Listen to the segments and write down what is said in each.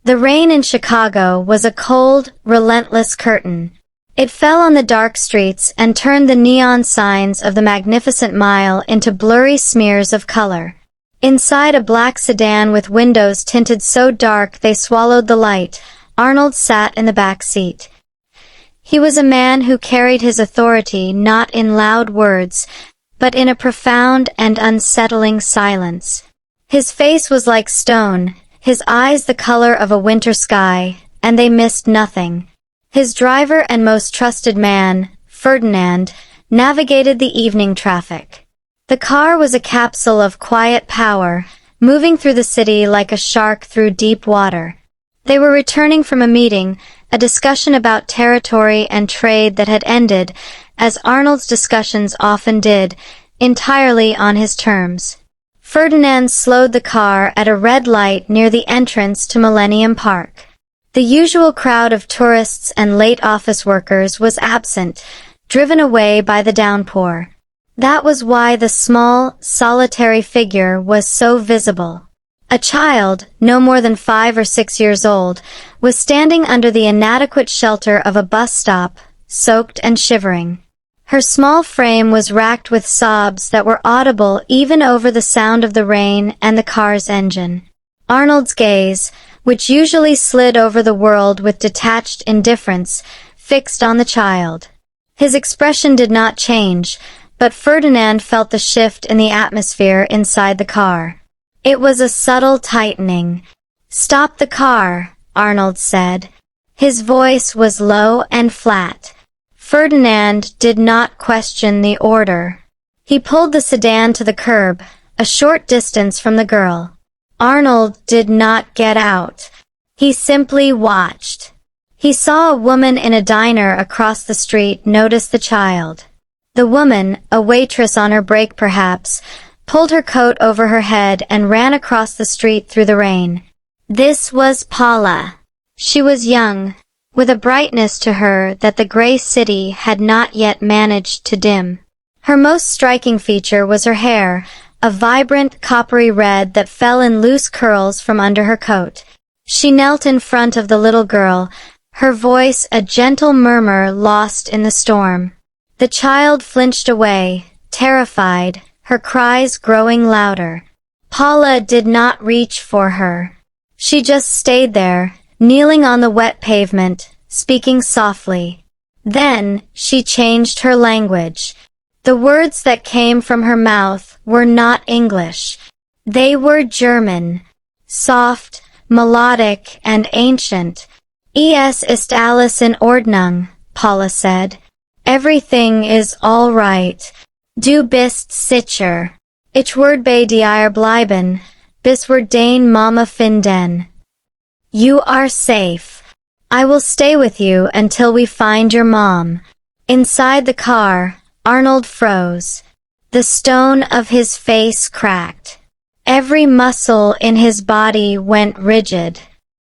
The rain in Chicago was a cold, relentless curtain. It fell on the dark streets and turned the neon signs of the Magnificent Mile into blurry smears of color. Inside a black sedan with windows tinted so dark they swallowed the light, Arnold sat in the back seat. He was a man who carried his authority not in loud words, but in a profound and unsettling silence. His face was like stone, his eyes the color of a winter sky, and they missed nothing. His driver and most trusted man, Ferdinand, navigated the evening traffic. The car was a capsule of quiet power, moving through the city like a shark through deep water. They were returning from a meeting, a discussion about territory and trade that had ended, as Arnold's discussions often did, entirely on his terms. Ferdinand slowed the car at a red light near the entrance to Millennium Park. The usual crowd of tourists and late office workers was absent, driven away by the downpour. That was why the small, solitary figure was so visible. A child, no more than 5 or 6 years old, was standing under the inadequate shelter of a bus stop, soaked and shivering. Her small frame was racked with sobs that were audible even over the sound of the rain and the car's engine. Arnold's gaze, which usually slid over the world with detached indifference, fixed on the child. His expression did not change, but Ferdinand felt the shift in the atmosphere inside the car. It was a subtle tightening. "Stop the car," Arnold said. His voice was low and flat. Ferdinand did not question the order. He pulled the sedan to the curb, a short distance from the girl. Arnold did not get out. He simply watched. He saw a woman in a diner across the street notice the child. The woman, a waitress on her break perhaps, pulled her coat over her head and ran across the street through the rain. This was Paula. She was young, with a brightness to her that the gray city had not yet managed to dim. Her most striking feature was her hair, a vibrant coppery red that fell in loose curls from under her coat. She knelt in front of the little girl, her voice a gentle murmur lost in the storm. The child flinched away, terrified, her cries growing louder. Paula did not reach for her. She just stayed there, kneeling on the wet pavement, speaking softly. Then, she changed her language. The words that came from her mouth were not English. They were German. Soft, melodic, and ancient. Es ist alles in Ordnung, Paula said. Everything is all right. Du bist sicher. Ich werde bei dir bleiben, bis wir deine Mama finden. You are safe. I will stay with you until we find your mom. Inside the car, Arnold froze. The stone of his face cracked. Every muscle in his body went rigid.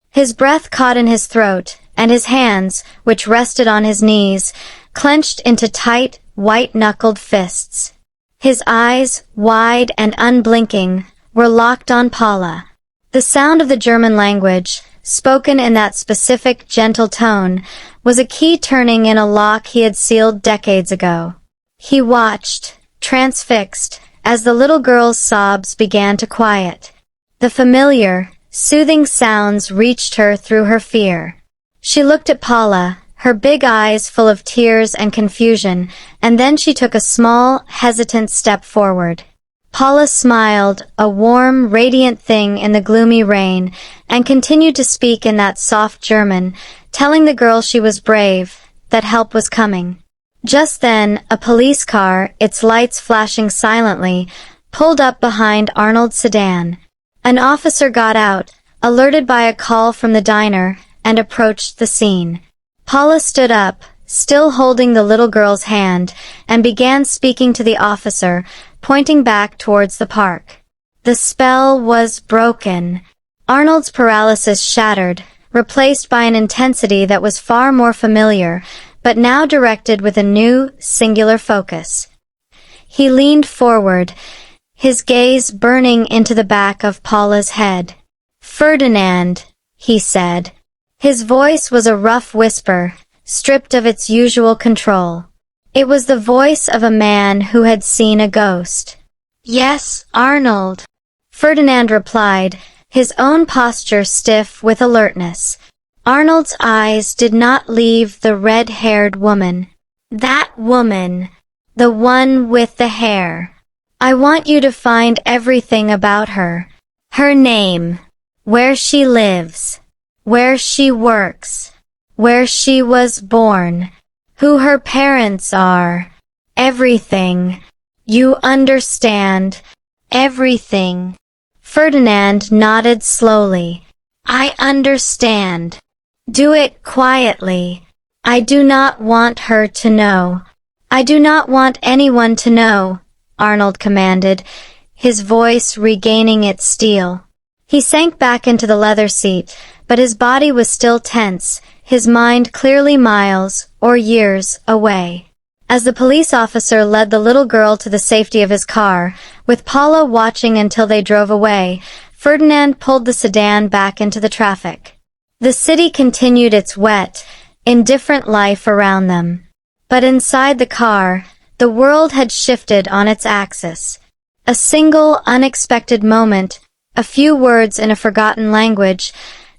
His breath caught in his throat, and his hands, which rested on his knees, clenched into tight, white-knuckled fists. His eyes, wide and unblinking, were locked on Paula. The sound of the German language, spoken in that specific, gentle tone, was a key turning in a lock he had sealed decades ago. He watched, transfixed, as the little girl's sobs began to quiet. The familiar, soothing sounds reached her through her fear. She looked at Paula, her big eyes full of tears and confusion, and then she took a small, hesitant step forward. Paula smiled, a warm, radiant thing in the gloomy rain, and continued to speak in that soft German, telling the girl she was brave, that help was coming. Just then, a police car, its lights flashing silently, pulled up behind Arnold's sedan. An officer got out, alerted by a call from the diner, and approached the scene. Paula stood up, still holding the little girl's hand, and began speaking to the officer, pointing back towards the park. The spell was broken. Arnold's paralysis shattered, replaced by an intensity that was far more familiar, but now directed with a new, singular focus. He leaned forward, his gaze burning into the back of Paula's head. "Ferdinand," he said. His voice was a rough whisper, stripped of its usual control. It was the voice of a man who had seen a ghost. Yes, Arnold, Ferdinand replied, his own posture stiff with alertness. Arnold's eyes did not leave the red-haired woman. That woman, the one with the hair. I want you to find everything about her. Her name, where she lives, where she works, where she was born, who her parents are. Everything. You understand. Everything. Ferdinand nodded slowly. I understand. Do it quietly. I do not want her to know. I do not want anyone to know, Arnold commanded, his voice regaining its steel. He sank back into the leather seat, but his body was still tense, his mind clearly miles or years away. As the police officer led the little girl to the safety of his car, with Paula watching until they drove away, Ferdinand pulled the sedan back into the traffic. The city continued its wet, indifferent life around them. But inside the car, the world had shifted on its axis. A single, unexpected moment, a few words in a forgotten language,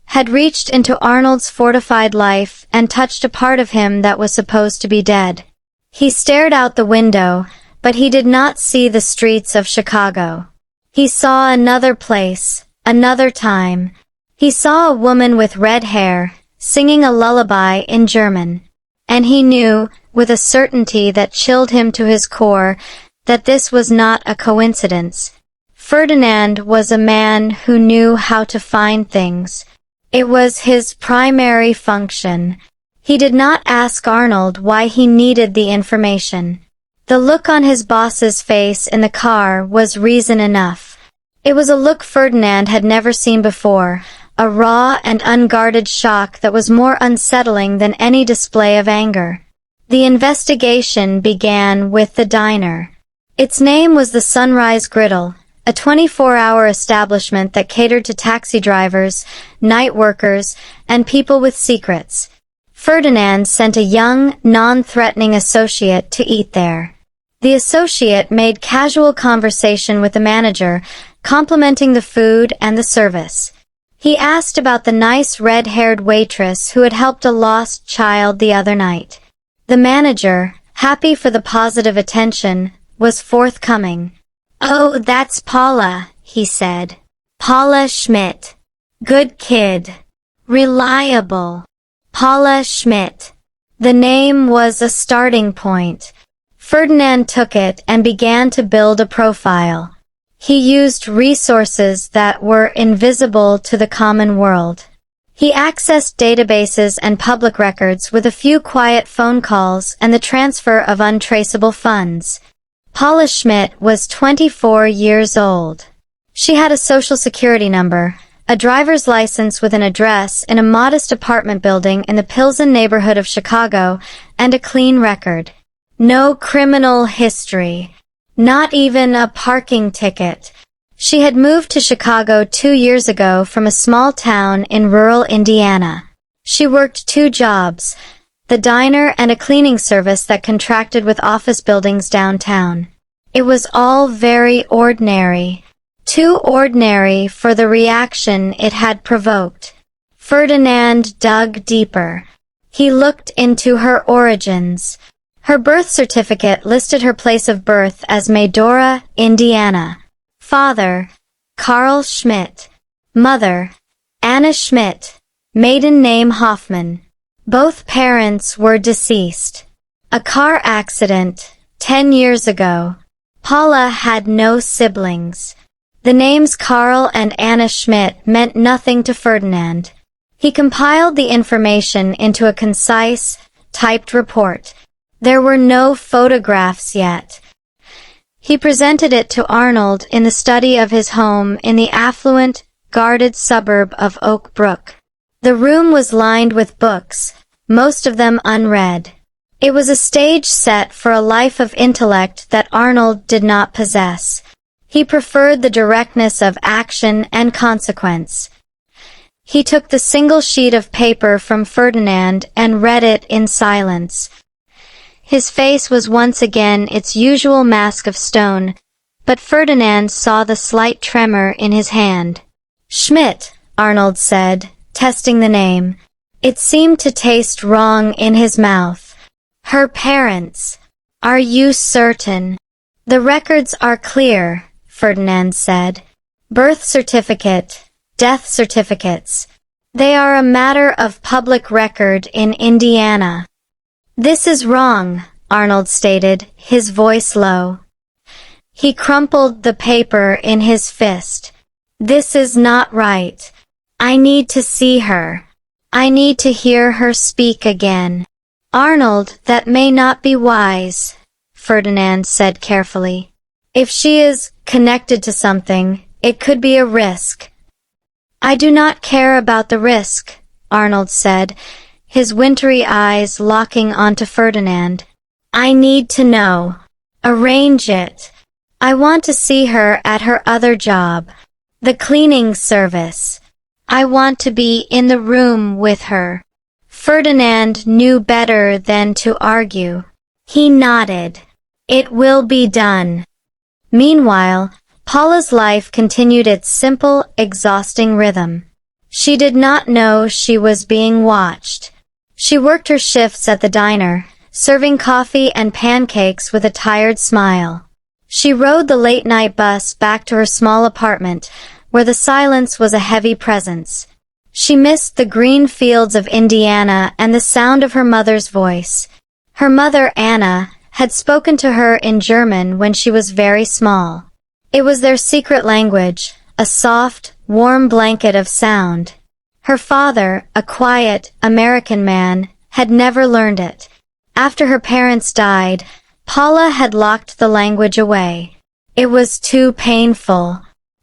had reached into Arnold's fortified life and touched a part of him that was supposed to be dead. He stared out the window, but he did not see the streets of Chicago. He saw another place, another time. He saw a woman with red hair, singing a lullaby in German. And he knew, with a certainty that chilled him to his core, that this was not a coincidence. Ferdinand was a man who knew how to find things. It was his primary function. He did not ask Arnold why he needed the information. The look on his boss's face in the car was reason enough. It was a look Ferdinand had never seen before, a raw and unguarded shock that was more unsettling than any display of anger. The investigation began with the diner. Its name was the Sunrise Griddle, a 24-hour establishment that catered to taxi drivers, night workers, and people with secrets. Ferdinand sent a young, non-threatening associate to eat there. The associate made casual conversation with the manager, complimenting the food and the service. He asked about the nice red-haired waitress who had helped a lost child the other night. The manager, happy for the positive attention, was forthcoming. Oh, that's Paula, he said. Paula Schmidt. Good kid. Reliable. Paula Schmidt. The name was a starting point. Ferdinand took it and began to build a profile. He used resources that were invisible to the common world. He accessed databases and public records with a few quiet phone calls and the transfer of untraceable funds. Paula Schmidt was 24 years old. She had a social security number, a driver's license with an address in a modest apartment building in the Pilsen neighborhood of Chicago, and a clean record. No criminal history. Not even a parking ticket. She had moved to Chicago 2 years ago from a small town in rural Indiana. She worked 2 jobs, the diner and a cleaning service that contracted with office buildings downtown. It was all very ordinary. Too ordinary for the reaction it had provoked. Ferdinand dug deeper. He looked into her origins. Her birth certificate listed her place of birth as Medora, Indiana. Father, Carl Schmidt. Mother, Anna Schmidt. Maiden name Hoffman. Both parents were deceased. A car accident, 10 years ago. Paula had no siblings. The names Carl and Anna Schmidt meant nothing to Ferdinand. He compiled the information into a concise, typed report. There were no photographs yet. He presented it to Arnold in the study of his home in the affluent, guarded suburb of Oak Brook. The room was lined with books, most of them unread. It was a stage set for a life of intellect that Arnold did not possess. He preferred the directness of action and consequence. He took the single sheet of paper from Ferdinand and read it in silence. His face was once again its usual mask of stone, but Ferdinand saw the slight tremor in his hand. "Schmidt," Arnold said, testing the name. It seemed to taste wrong in his mouth. "Her parents. Are you certain?" "The records are clear," Ferdinand said. "Birth certificate, death certificates. They are a matter of public record in Indiana." "This is wrong," Arnold stated, his voice low. He crumpled the paper in his fist. "This is not right. I need to see her. I need to hear her speak again." "Arnold, that may not be wise," Ferdinand said carefully. "If she is connected to something, it could be a risk." "I do not care about the risk," Arnold said, his wintry eyes locking onto Ferdinand. "I need to know. Arrange it. I want to see her at her other job, the cleaning service. I want to be in the room with her." Ferdinand knew better than to argue. He nodded. "It will be done." Meanwhile, Paula's life continued its simple, exhausting rhythm. She did not know she was being watched. She worked her shifts at the diner, serving coffee and pancakes with a tired smile. She rode the late-night bus back to her small apartment, where the silence was a heavy presence. She missed the green fields of Indiana and the sound of her mother's voice. Her mother, Anna, had spoken to her in German when she was very small. It was their secret language, a soft, warm blanket of sound. Her father, a quiet, American man, had never learned it. After her parents died, Paula had locked the language away. It was too painful.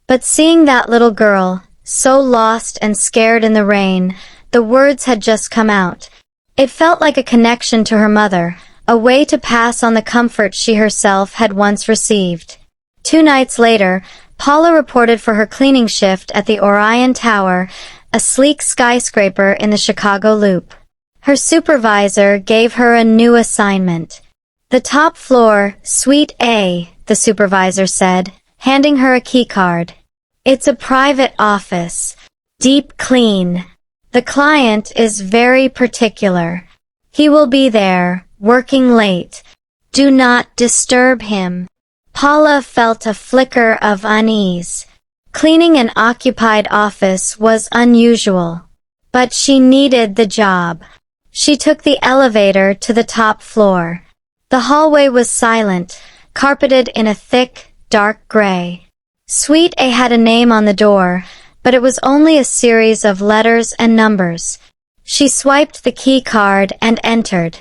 But seeing that little girl, so lost and scared in the rain, the words had just come out. It felt like a connection to her mother, a way to pass on the comfort she herself had once received. 2 nights later, Paula reported for her cleaning shift at the Orion Tower, a sleek skyscraper in the Chicago Loop. Her supervisor gave her a new assignment. "The top floor, Suite A," the supervisor said, handing her a keycard. "It's a private office. Deep clean. The client is very particular. He will be there, working late. Do not disturb him." Paula felt a flicker of unease. Cleaning an occupied office was unusual. But she needed the job. She took the elevator to the top floor. The hallway was silent, carpeted in a thick, dark gray. Suite A had a name on the door, but it was only a series of letters and numbers. She swiped the key card and entered.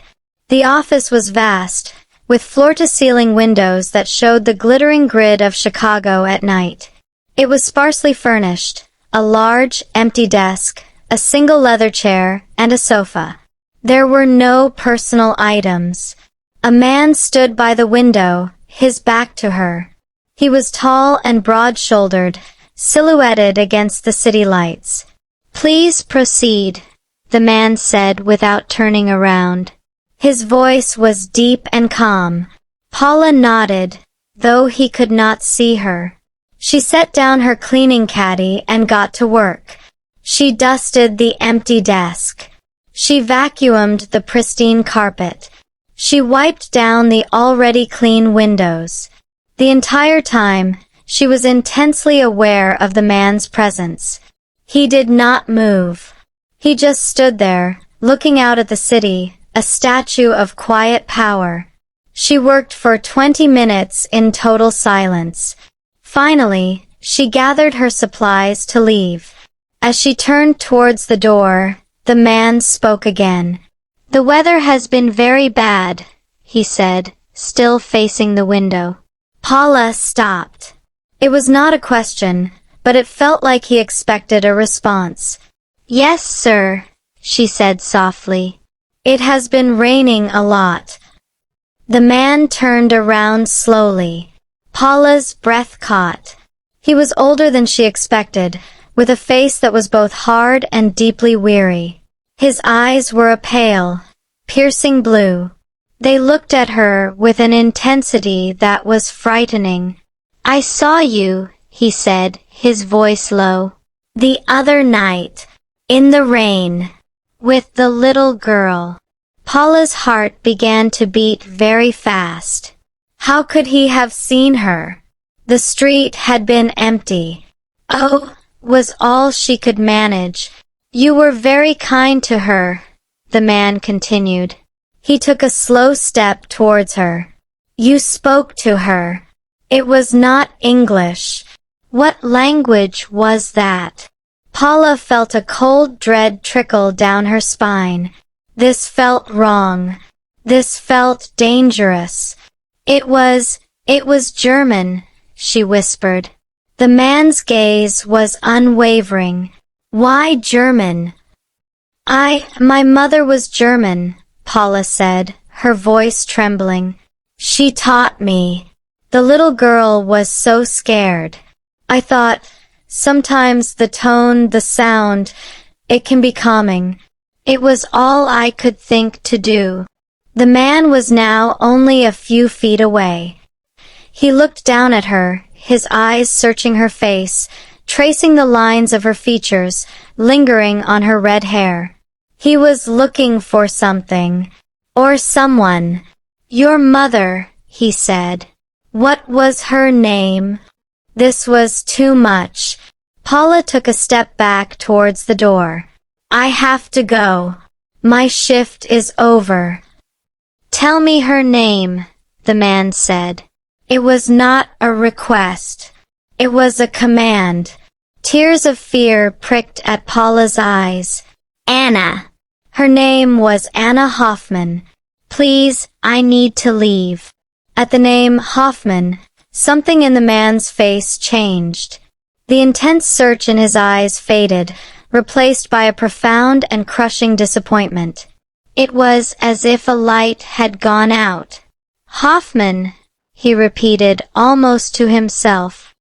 The office was vast, with floor-to-ceiling windows that showed the glittering grid of Chicago at night. It was sparsely furnished, a large, empty desk, a single leather chair, and a sofa. There were no personal items. A man stood by the window, his back to her. He was tall and broad-shouldered, silhouetted against the city lights. "Please proceed," the man said without turning around. His voice was deep and calm. Paula nodded, though he could not see her. She set down her cleaning caddy and got to work. She dusted the empty desk. She vacuumed the pristine carpet. She wiped down the already clean windows. The entire time, she was intensely aware of the man's presence. He did not move. He just stood there, looking out at the city, a statue of quiet power. She worked for 20 minutes in total silence. Finally, she gathered her supplies to leave. As she turned towards the door, the man spoke again. "The weather has been very bad," he said, still facing the window. Paula stopped. It was not a question, but it felt like he expected a response. "Yes, sir," she said softly. "It has been raining a lot." The man turned around slowly. Paula's breath caught. He was older than she expected, with a face that was both hard and deeply weary. His eyes were a pale, piercing blue. They looked at her with an intensity that was frightening. "I saw you," he said, his voice low, "the other night, in the rain, with the little girl." Paula's heart began to beat very fast. How could he have seen her? The street had been empty. "Oh," was all she could manage. "You were very kind to her," the man continued. He took a slow step towards her. "You spoke to her. It was not English. What language was that?" Paula felt a cold dread trickle down her spine. This felt wrong. This felt dangerous. It was German," she whispered. The man's gaze was unwavering. "Why German?" My mother was German," Paula said, her voice trembling. "She taught me." The little girl was so scared. "I thought, sometimes the tone, the sound, it can be calming. It was all I could think to do." The man was now only a few feet away. He looked down at her, his eyes searching her face, tracing the lines of her features, lingering on her red hair. He was looking for something. Or someone. "Your mother," he said. "What was her name?" This was too much. Paula took a step back towards the door. "I have to go. My shift is over." "Tell me her name," the man said. It was not a request. It was a command. Tears of fear pricked at Paula's eyes. "Anna." Her name was Anna Hoffman. "Please, I need to leave." At the name Hoffman, something in the man's face changed. The intense search in his eyes faded, replaced by a profound and crushing disappointment. It was as if a light had gone out. "Hoffman," he repeated almost to himself.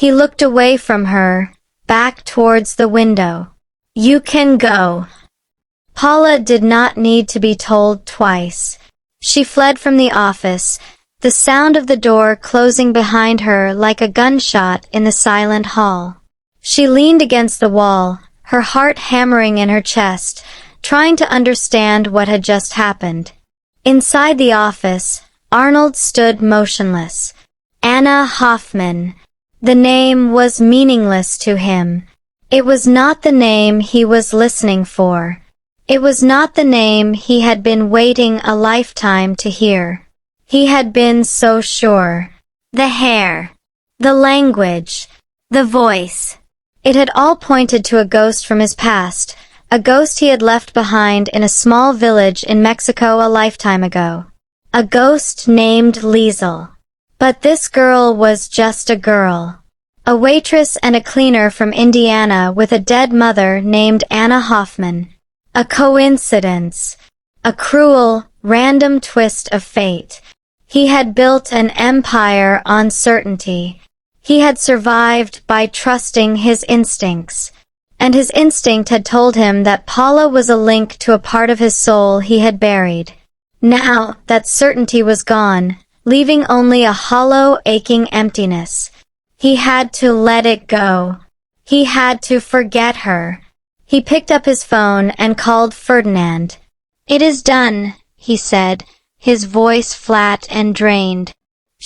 He looked away from her, back towards the window. "You can go." Paula did not need to be told twice. She fled from the office, the sound of the door closing behind her like a gunshot in the silent hall. She leaned against the wall, her heart hammering in her chest, trying to understand what had just happened. Inside the office, Arnold stood motionless. Anna Hoffman. The name was meaningless to him. It was not the name he was listening for. It was not the name he had been waiting a lifetime to hear. He had been so sure. The hair, the language, the voice. It had all pointed to a ghost from his past, a ghost he had left behind in a small village in Mexico a lifetime ago. A ghost named Liesel. But this girl was just a girl. A waitress and a cleaner from Indiana with a dead mother named Anna Hoffman. A coincidence. A cruel, random twist of fate. He had built an empire on certainty. He had survived by trusting his instincts. And his instinct had told him that Paula was a link to a part of his soul he had buried. Now, that certainty was gone, leaving only a hollow, aching emptiness. He had to let it go. He had to forget her. He picked up his phone and called Ferdinand. "It is done," he said, his voice flat and drained.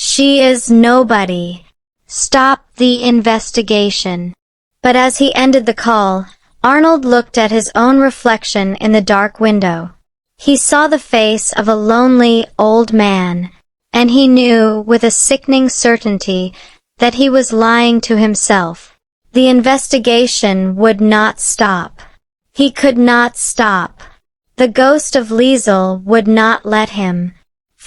"She is nobody. Stop the investigation." But as he ended the call, Arnold looked at his own reflection in the dark window. He saw the face of a lonely, old man, and he knew with a sickening certainty that he was lying to himself. The investigation would not stop. He could not stop. The ghost of Liesel would not let him.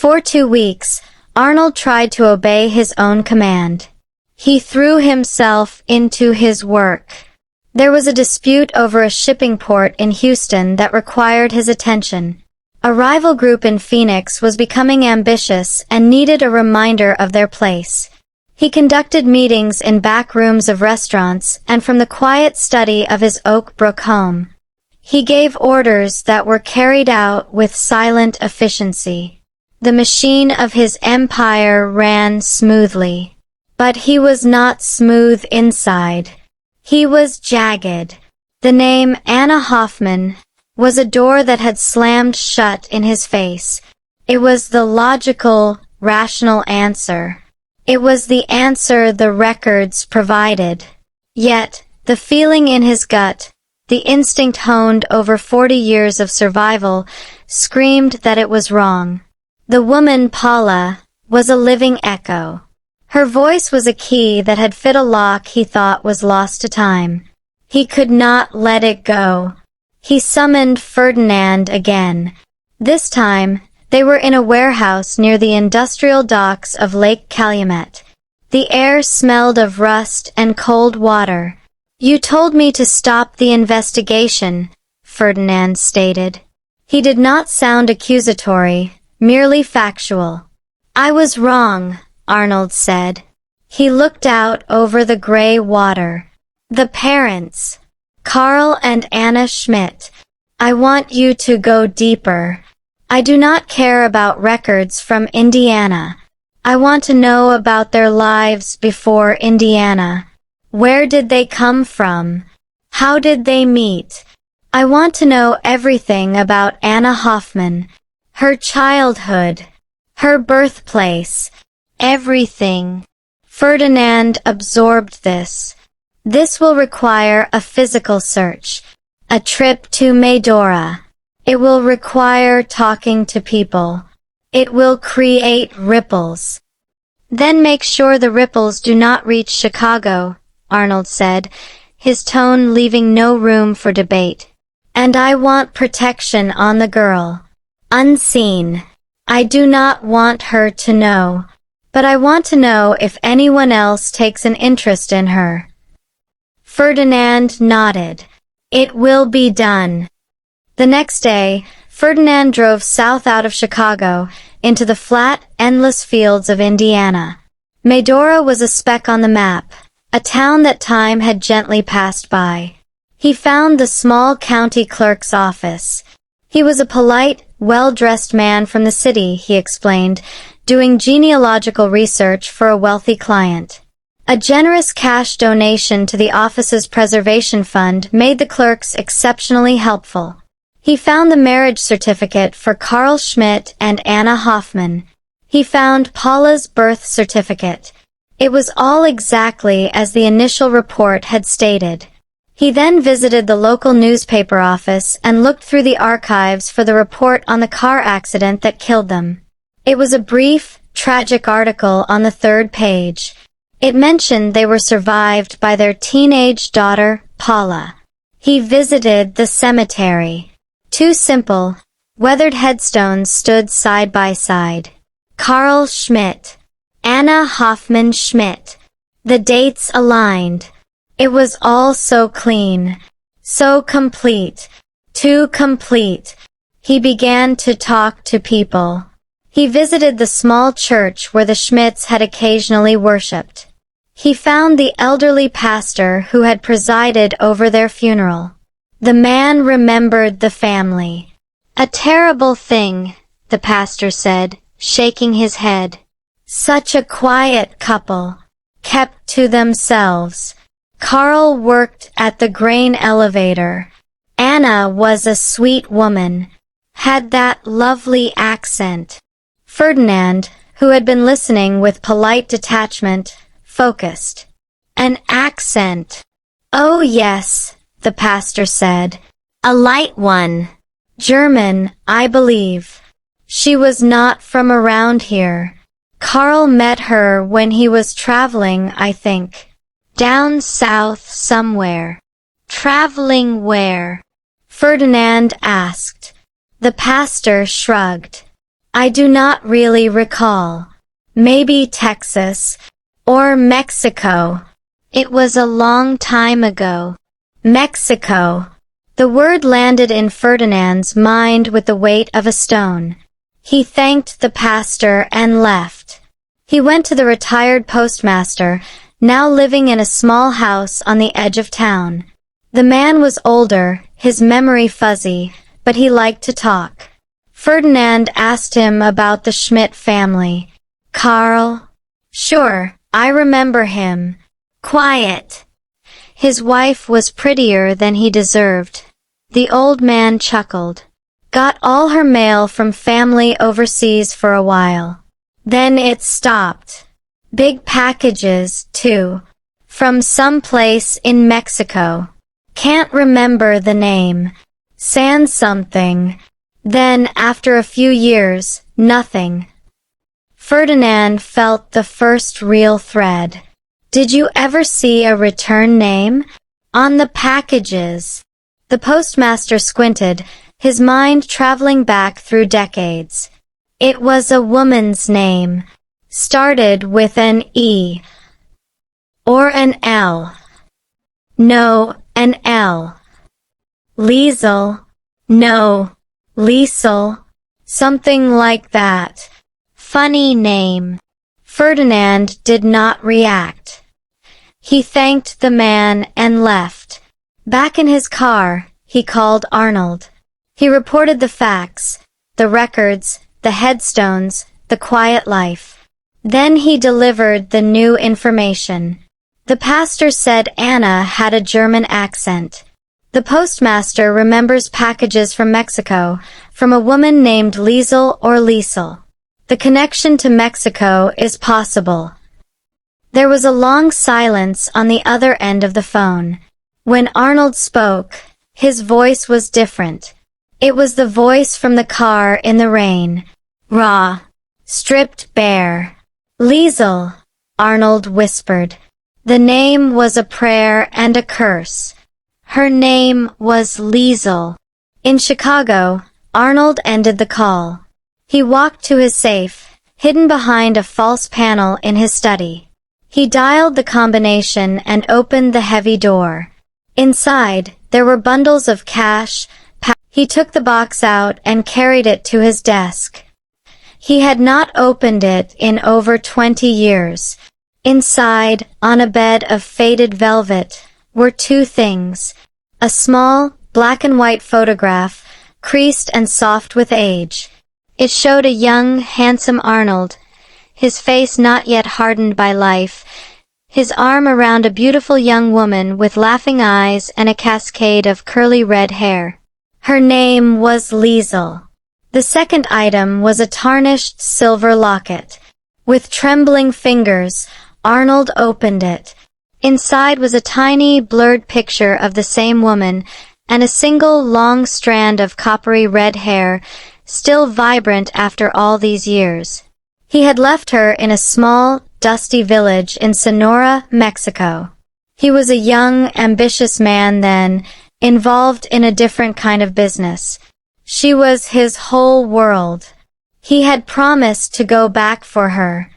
For 2 weeks, Arnold tried to obey his own command. He threw himself into his work. There was a dispute over a shipping port in Houston that required his attention. A rival group in Phoenix was becoming ambitious and needed a reminder of their place. He conducted meetings in back rooms of restaurants and from the quiet study of his Oak Brook home. He gave orders that were carried out with silent efficiency. The machine of his empire ran smoothly. But he was not smooth inside. He was jagged. The name Anna Hoffman was a door that had slammed shut in his face. It was the logical, rational answer. It was the answer the records provided. Yet, the feeling in his gut, the instinct honed over 40 years of survival, screamed that it was wrong. The woman, Paula, was a living echo. Her voice was a key that had fit a lock he thought was lost to time. He could not let it go. He summoned Ferdinand again. This time, they were in a warehouse near the industrial docks of Lake Calumet. The air smelled of rust and cold water. "You told me to stop the investigation," Ferdinand stated. He did not sound accusatory, merely factual. "I was wrong," Arnold said. He looked out over the gray water. "The parents, Carl and Anna Schmidt. I want you to go deeper. I do not care about records from Indiana. I want to know about their lives before Indiana. Where did they come from? How did they meet? I want to know everything about Anna Hoffman, her childhood, her birthplace, everything." Ferdinand absorbed this. This will require a physical search, a trip to Medora. It will require talking to people. It will create ripples. "Then make sure the ripples do not reach Chicago," Arnold said, his tone leaving no room for debate. "And I want protection on the girl. Unseen. I do not want her to know. But I want to know if anyone else takes an interest in her." Ferdinand nodded. "It will be done." The next day, Ferdinand drove south out of Chicago, into the flat, endless fields of Indiana. Medora was a speck on the map, a town that time had gently passed by. He found the small county clerk's office. He was a polite, well-dressed man from the city, he explained, doing genealogical research for a wealthy client. A generous cash donation to the office's preservation fund made the clerks exceptionally helpful. He found the marriage certificate for Carl Schmidt and Anna Hoffman. He found Paula's birth certificate. It was all exactly as the initial report had stated. He then visited the local newspaper office and looked through the archives for the report on the car accident that killed them. It was a brief, tragic article on the 3rd page. It mentioned they were survived by their teenage daughter, Paula. He visited the cemetery. 2 simple, weathered headstones stood side by side. Carl Schmidt, Anna Hoffman Schmidt. The dates aligned. It was all so clean, so complete, too complete. He began to talk to people. He visited the small church where the Schmidts had occasionally worshipped. He found the elderly pastor who had presided over their funeral. The man remembered the family. "A terrible thing," the pastor said, shaking his head. "Such a quiet couple, kept to themselves. Carl worked at the grain elevator. Anna was a sweet woman, had that lovely accent." Ferdinand, who had been listening with polite detachment, focused. "An accent. Oh yes," the pastor said. "A light one. German, I believe. She was not from around here. Carl met her when he was traveling, I think. Down south somewhere." "Traveling where?" Ferdinand asked. The pastor shrugged. "I do not really recall. Maybe Texas, or Mexico. It was a long time ago." Mexico. The word landed in Ferdinand's mind with the weight of a stone. He thanked the pastor and left. He went to the retired postmaster, now living in a small house on the edge of town. The man was older, his memory fuzzy, but he liked to talk. Ferdinand asked him about the Schmidt family. Carl? Sure, I remember him. Quiet. His wife was prettier than he deserved. The old man chuckled. Got all her mail from family overseas for a while. Then it stopped. Big packages, too. From some place in Mexico. Can't remember the name. San something. Then, after a few years, nothing. Ferdinand felt the first real thread. Did you ever see a return name? On the packages. The postmaster squinted, his mind traveling back through decades. It was a woman's name. Started with an E. Or an L. No, an L. Liesel. No, Liesel. Something like that. Funny name. Ferdinand did not react. He thanked the man and left. Back in his car, he called Arnold. He reported the facts, the records, the headstones, the quiet life. Then he delivered the new information. The pastor said Anna had a German accent. The postmaster remembers packages from Mexico, from a woman named Liesel or Liesel. The connection to Mexico is possible. There was a long silence on the other end of the phone. When Arnold spoke, his voice was different. It was the voice from the car in the rain. Raw. Stripped bare. Liesel, Arnold whispered. The name was a prayer and a curse. Her name was Liesel. In Chicago, Arnold ended the call. He walked to his safe, hidden behind a false panel in his study. He dialed the combination and opened the heavy door. Inside, there were bundles of cash. He took the box out and carried it to his desk. He had not opened it in over 20 years. Inside, on a bed of faded velvet, were two things. A small, black and white photograph, creased and soft with age. It showed a young, handsome Arnold, his face not yet hardened by life, his arm around a beautiful young woman with laughing eyes and a cascade of curly red hair. Her name was Liesel. The second item was a tarnished silver locket. With trembling fingers, Arnold opened it. Inside was a tiny, blurred picture of the same woman, and a single long strand of coppery red hair, still vibrant after all these years. He had left her in a small, dusty village in Sonora, Mexico. He was a young, ambitious man then, involved in a different kind of business. She was his whole world. He had promised to go back for her.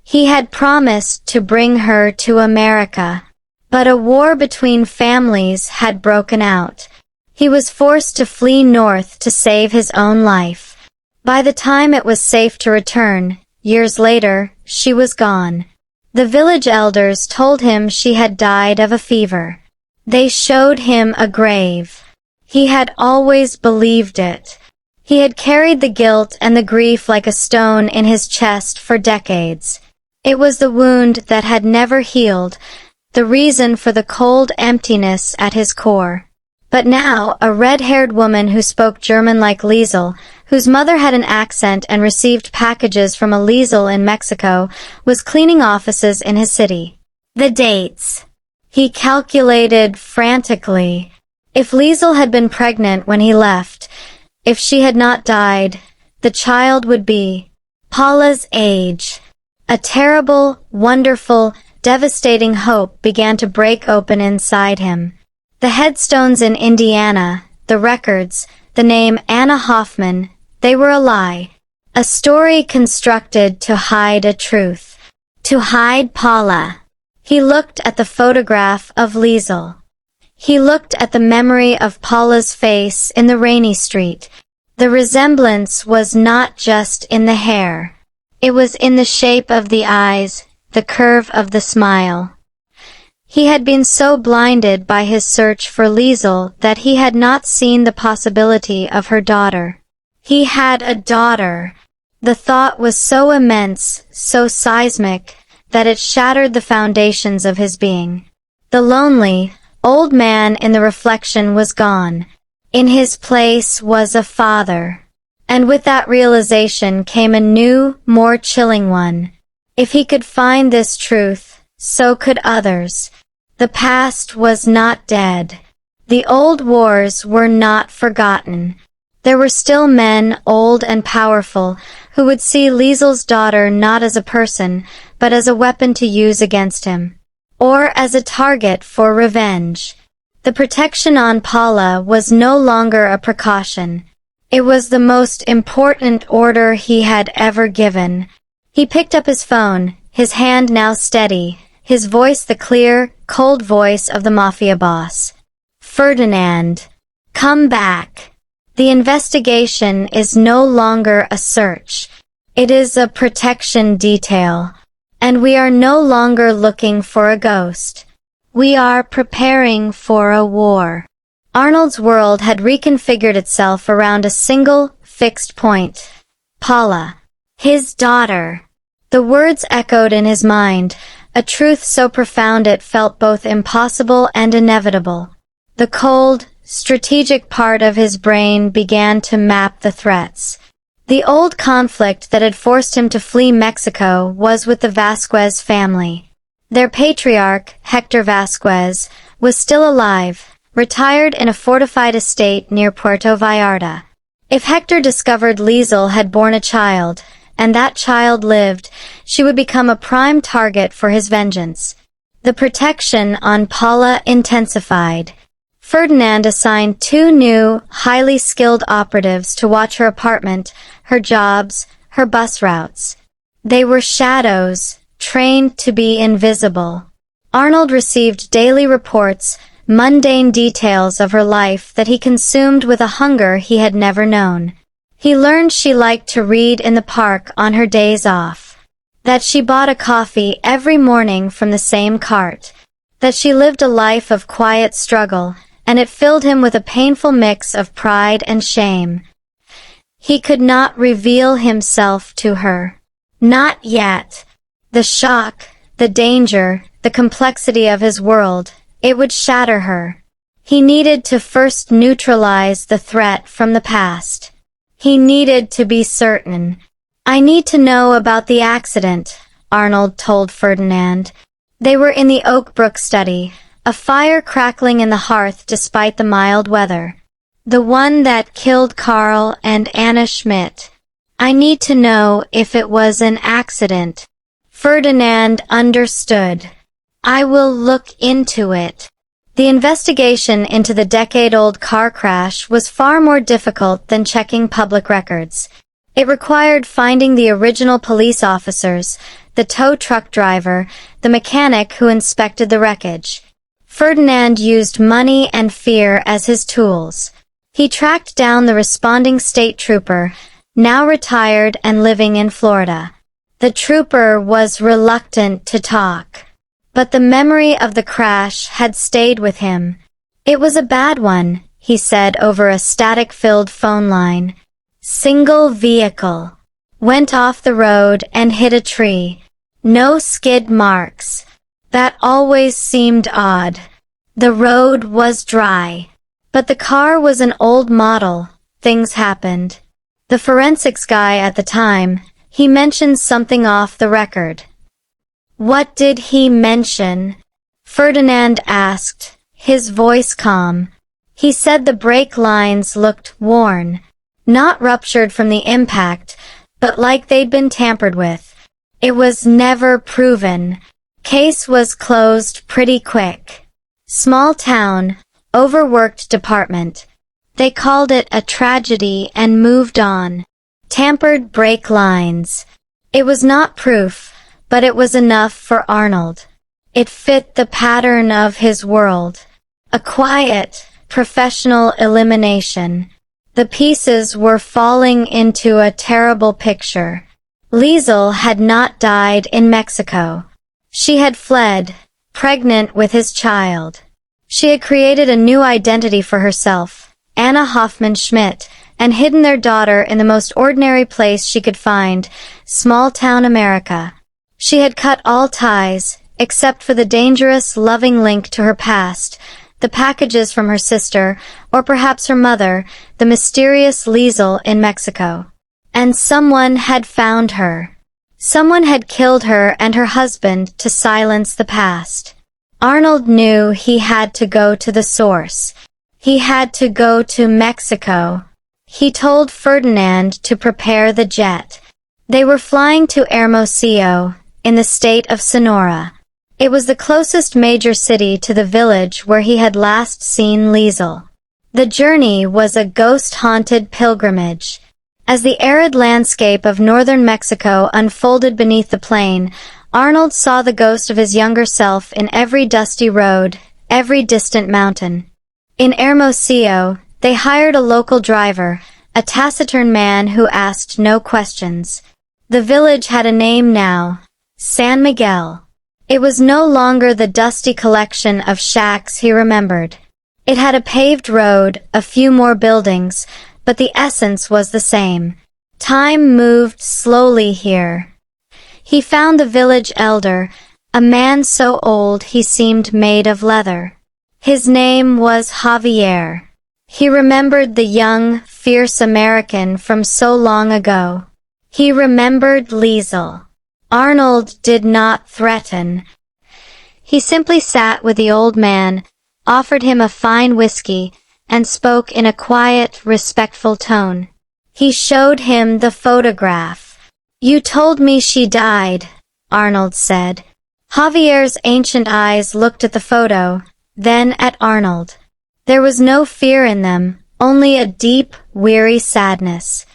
He had promised to bring her to America. But a war between families had broken out. He was forced to flee north to save his own life. By the time it was safe to return, years later, she was gone. The village elders told him she had died of a fever. They showed him a grave. He had always believed it. He had carried the guilt and the grief like a stone in his chest for decades. It was the wound that had never healed, the reason for the cold emptiness at his core. But now, a red-haired woman who spoke German like Liesel, whose mother had an accent and received packages from a Liesel in Mexico, was cleaning offices in his city. The dates. He calculated frantically. If Liesel had been pregnant when he left, if she had not died, the child would be Paula's age. A terrible, wonderful, devastating hope began to break open inside him. The headstones in Indiana, the records, the name Anna Hoffman, they were a lie. A story constructed to hide a truth. To hide Paula. He looked at the photograph of Liesel. He looked at the memory of Paula's face in the rainy street. The resemblance was not just in the hair. It was in the shape of the eyes, the curve of the smile. He had been so blinded by his search for Liesel that he had not seen the possibility of her daughter. He had a daughter. The thought was so immense, so seismic, that it shattered the foundations of his being. The lonely, old man in the reflection was gone. In his place was a father. And with that realization came a new, more chilling one. If he could find this truth, so could others. The past was not dead. The old wars were not forgotten. There were still men, old and powerful, who would see Liesel's daughter not as a person, but as a weapon to use against him. Or as a target for revenge. The protection on Paula was no longer a precaution. It was the most important order he had ever given. He picked up his phone, his hand now steady, his voice the clear, cold voice of the Mafia boss. Ferdinand, come back. The investigation is no longer a search. It is a protection detail. And we are no longer looking for a ghost. We are preparing for a war. Arnold's world had reconfigured itself around a single, fixed point. Paula. His daughter. The words echoed in his mind, a truth so profound it felt both impossible and inevitable. The cold, strategic part of his brain began to map the threats. The old conflict that had forced him to flee Mexico was with the Vasquez family. Their patriarch, Hector Vasquez, was still alive, retired in a fortified estate near Puerto Vallarta. If Hector discovered Liesel had borne a child, and that child lived, she would become a prime target for his vengeance. The protection on Paula intensified. Ferdinand assigned 2 new, highly skilled operatives to watch her apartment, her jobs, her bus routes. They were shadows, trained to be invisible. Arnold received daily reports, mundane details of her life that he consumed with a hunger he had never known. He learned she liked to read in the park on her days off. That she bought a coffee every morning from the same cart. That she lived a life of quiet struggle, and it filled him with a painful mix of pride and shame. He could not reveal himself to her. Not yet. The shock, the danger, the complexity of his world, it would shatter her. He needed to first neutralize the threat from the past. He needed to be certain. I need to know about the accident, Arnold told Ferdinand. They were in the Oakbrook study, a fire crackling in the hearth despite the mild weather. The one that killed Carl and Anna Schmidt. I need to know if it was an accident. Ferdinand understood. I will look into it. The investigation into the decade-old car crash was far more difficult than checking public records. It required finding the original police officers, the tow truck driver, the mechanic who inspected the wreckage. Ferdinand used money and fear as his tools. He tracked down the responding state trooper, now retired and living in Florida. The trooper was reluctant to talk. But the memory of the crash had stayed with him. It was a bad one, he said over a static-filled phone line. Single vehicle. Went off the road and hit a tree. No skid marks. That always seemed odd. The road was dry. But the car was an old model. Things happened. The forensics guy at the time, he mentioned something off the record. What did he mention? Ferdinand asked, his voice calm. He said the brake lines looked worn. Not ruptured from the impact, but like they'd been tampered with. It was never proven. Case was closed pretty quick. Small town, overworked department. They called it a tragedy and moved on. Tampered brake lines. It was not proof. But it was enough for Arnold. It fit the pattern of his world. A quiet, professional elimination. The pieces were falling into a terrible picture. Liesel had not died in Mexico. She had fled, pregnant with his child. She had created a new identity for herself, Anna Hoffman Schmidt, and hidden their daughter in the most ordinary place she could find, small-town America. She had cut all ties, except for the dangerous, loving link to her past, the packages from her sister, or perhaps her mother, the mysterious Liesel in Mexico. And someone had found her. Someone had killed her and her husband to silence the past. Arnold knew he had to go to the source. He had to go to Mexico. He told Ferdinand to prepare the jet. They were flying to Hermosillo, in the state of Sonora. It was the closest major city to the village where he had last seen Liesel. The journey was a ghost-haunted pilgrimage. As the arid landscape of northern Mexico unfolded beneath the plane, Arnold saw the ghost of his younger self in every dusty road, every distant mountain. In Hermosillo, they hired a local driver, a taciturn man who asked no questions. The village had a name now, San Miguel. It was no longer the dusty collection of shacks he remembered. It had a paved road, a few more buildings, but the essence was the same. Time moved slowly here. He found the village elder, a man so old he seemed made of leather. His name was Javier. He remembered the young, fierce American from so long ago. He remembered Liesel. Arnold did not threaten. He simply sat with the old man, offered him a fine whiskey, and spoke in a quiet, respectful tone. He showed him the photograph. "You told me she died," Arnold said. Javier's ancient eyes looked at the photo, then at Arnold. There was no fear in them, only a deep, weary sadness.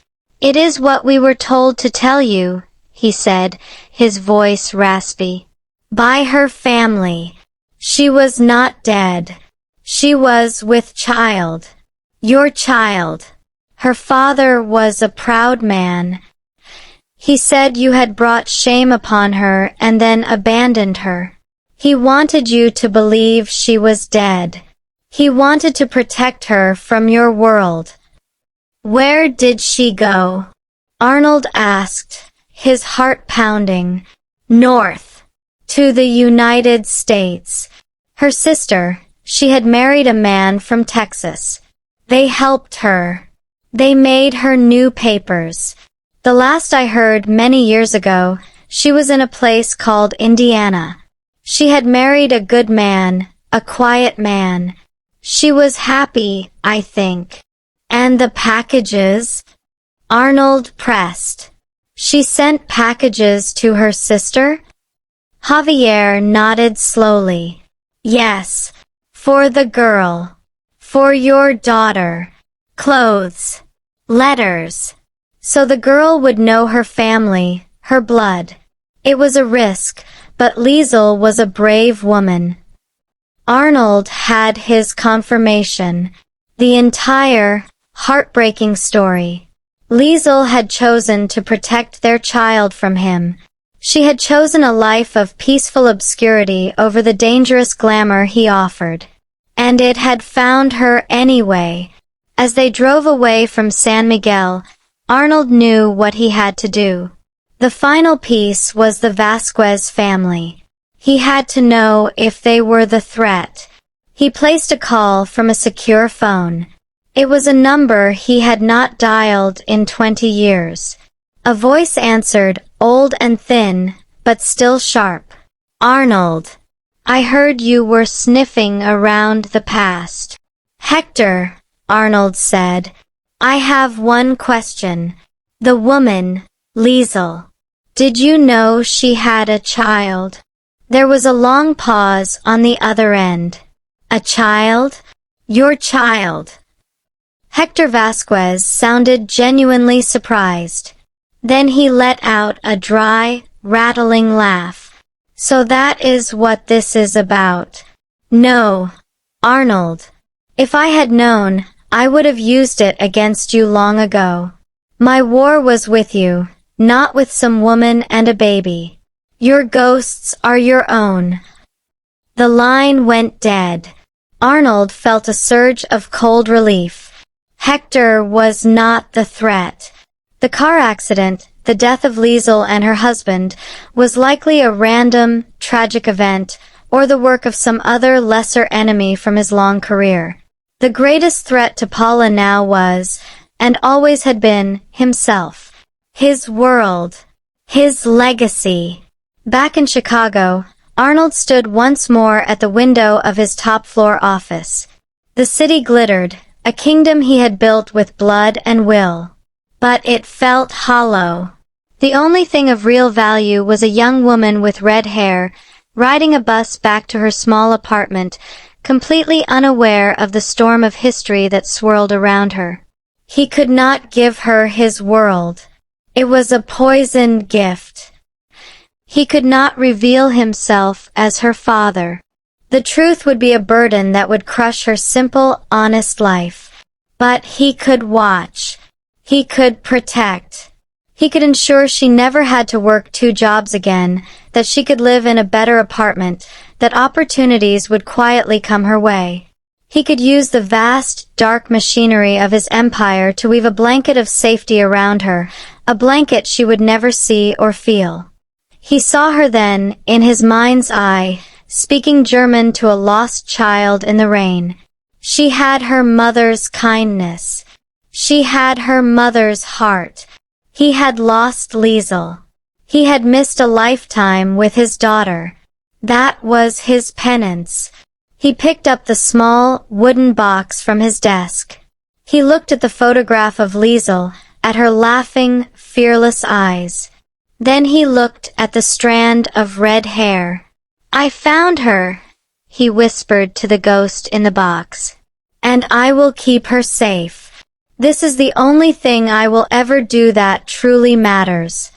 "It is what we were told to tell you," he said, his voice raspy. "By her family. She was not dead. She was with child. Your child. Her father was a proud man. He said you had brought shame upon her and then abandoned her. He wanted you to believe she was dead. He wanted to protect her from your world." "Where did she go?" Arnold asked, his heart pounding. "North. To the United States. Her sister, she had married a man from Texas. They helped her. They made her new papers. The last I heard many years ago, she was in a place called Indiana. She had married a good man, a quiet man. She was happy, I think." "And the packages?" Arnold pressed. "She sent packages to her sister?" Javier nodded slowly. "Yes, for the girl. For your daughter. Clothes. Letters. So the girl would know her family, her blood. It was a risk, but Liesel was a brave woman." Arnold had his confirmation. The entire, heartbreaking story. Liesel had chosen to protect their child from him. She had chosen a life of peaceful obscurity over the dangerous glamour he offered. And it had found her anyway. As they drove away from San Miguel, Arnold knew what he had to do. The final piece was the Vasquez family. He had to know if they were the threat. He placed a call from a secure phone. It was a number he had not dialed in 20 years. A voice answered, old and thin, but still sharp. "Arnold, I heard you were sniffing around the past." "Hector," Arnold said, "I have one question. The woman, Liesel. Did you know she had a child?" There was a long pause on the other end. "A child? Your child?" Hector Vasquez sounded genuinely surprised. Then he let out a dry, rattling laugh. "So that is what this is about." "No, Arnold. If I had known, I would have used it against you long ago. My war was with you, Not with some woman and a baby. Your ghosts are your own." The line went dead. Arnold felt a surge of cold relief. Hector was not the threat. The car accident, the death of Liesel and her husband, was likely a random, tragic event, or the work of some other lesser enemy from his long career. The greatest threat to Paula now was, and always had been, himself. His world. His legacy. Back in Chicago, Arnold stood once more at the window of his top-floor office. The city glittered, a kingdom he had built with blood and will. But it felt hollow. The only thing of real value was a young woman with red hair, riding a bus back to her small apartment, completely unaware of the storm of history that swirled around her. He could not give her his world. It was a poisoned gift. He could not reveal himself as her father. The truth would be a burden that would crush her simple, honest life. But he could watch. He could protect. He could ensure she never had to work 2 jobs again, that she could live in a better apartment, that opportunities would quietly come her way. He could use the vast, dark machinery of his empire to weave a blanket of safety around her, a blanket she would never see or feel. He saw her then, in his mind's eye, speaking German to a lost child in the rain. She had her mother's kindness. She had her mother's heart. He had lost Liesel. He had missed a lifetime with his daughter. That was his penance. He picked up the small, wooden box from his desk. He looked at the photograph of Liesel, at her laughing, fearless eyes. Then he looked at the strand of red hair. "I found her," he whispered to the ghost in the box. "And I will keep her safe. This is the only thing I will ever do that truly matters."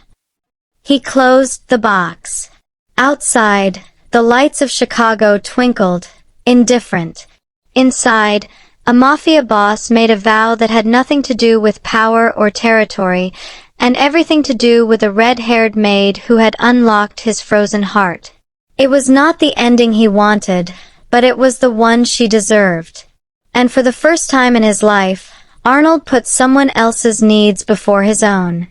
He closed the box. Outside, the lights of Chicago twinkled, indifferent. Inside, a mafia boss made a vow that had nothing to do with power or territory, and everything to do with a red-haired maid who had unlocked his frozen heart. It was not the ending he wanted, but it was the one she deserved. And for the first time in his life, Arnold put someone else's needs before his own.